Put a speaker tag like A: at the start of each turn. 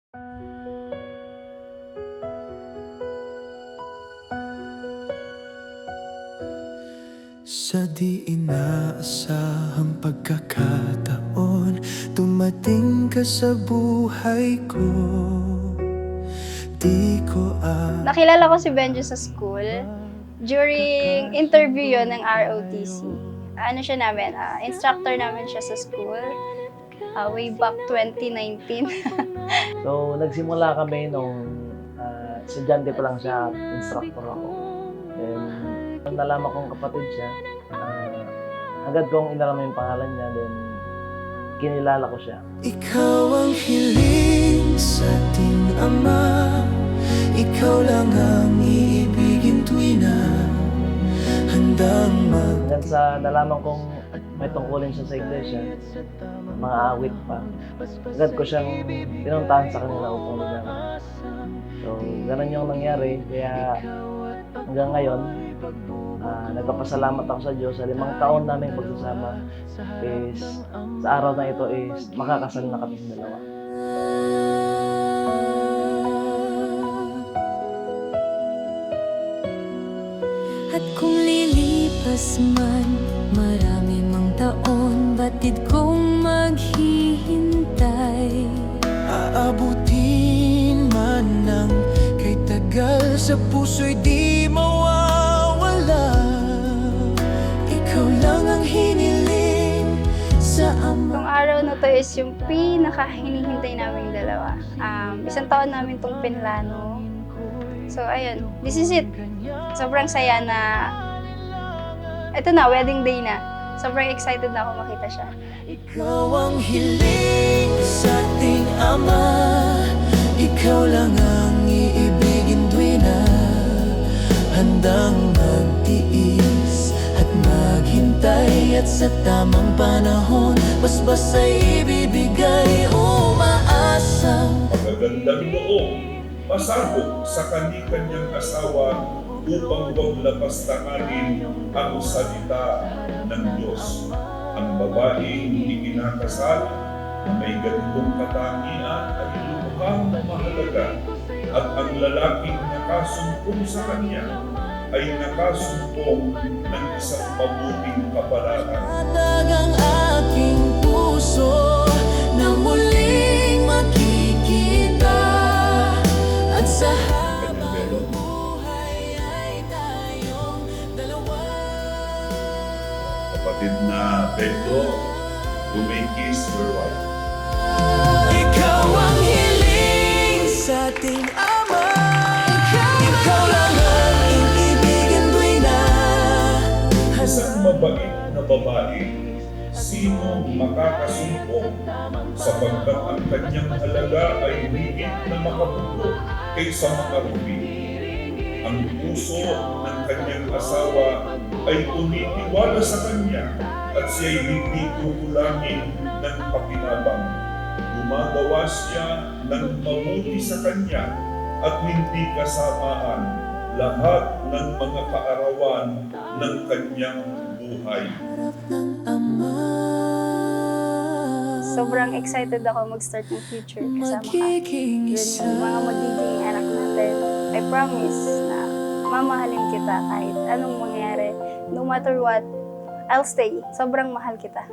A: Sa di inaasahang pagkakataon, dumating ka sa buhay ko. Di ko
B: Nakilala ko si Benjo sa school. During interview yon ng ROTC. Ano siya namin, instructor namin siya sa school. Way back 2019.
C: So, nagsimula kami nung estudyante pa lang siya, instructor ako. Then, nung nalaman kong kapatid siya, agad kong inalaman yung pangalan niya, then kinilala ko siya.
A: Ikaw ang hiling sa ating Ama, ikaw lang ang iibigin tuwi na handang
C: Hanggang sa nalaman kong may tungkulin siya sa iglesia, mga awit pa, agad ko siyang pinuntahan sa kanila upang lugar. So, ganun yung nangyari, kaya hanggang ngayon, nagpapasalamat ako sa Diyos sa 5 taon naming pagsasama is sa araw na ito is makakasal na kami dalawa.
D: At kung lilipas man marami mang taon, batid kong maghihintay.
A: aabutin man ng kay tagal, sa puso'y di mawawala. Ikaw lang ang hiniling sa Ama.
B: Itong araw na to is yung pinaka-hinihintay naming dalawa. 1 taon namin itong pinlano. So, ayun. This is it. Sobrang saya na ito na, wedding day na. Sobrang excited na ako makita siya.
A: Ikaw ang hiling sa ating Ama, ikaw lang ang iibigin tuwi na handang magtiis at maghintay, at sa tamang panahon basbas ay ibibigay. Umaasang
E: Magagandang noong pasabog sa kani-kanyang asawa upang huwag lapastanganin ang salita ng Diyos. Ang babaeng hindi kinakasal na may ganitong katangian ay lubhang mahalaga, at ang lalaking nakasumpong sa kanya ay nakasumpong ng isang mabuting kapalaran.
A: Patag ang aking puso na muling makikita, at sa habang buhay ay tayong dalawa.
E: Kapatid na Pedro, you may kiss your wife.
A: Ikaw ang hiling sa ating Ama, ikaw lang ang iibigin tuwi na
E: Isang mabait na babae, sino makakasumpong, sapagkat ang kanyang halaga ay higit na makabuto kaysa mga rubi. Ang puso ng kanyang asawa ay tumitiwala sa kanya, at siya'y hindi kukulangin ng pakinabang. Gumagawa siya ng mabuti sa kanya at hindi kasamaan lahat ng mga kaarawan ng kanyang buhay.
A: harap ng Ama.
B: Sobrang excited ako mag-start ng future kasama ka.
A: Magiging
B: Yun
A: isa.
B: yung mga magiging anak natin. I promise na mamahalin kita kahit anong mangyari. No matter what, I'll stay. Sobrang mahal kita.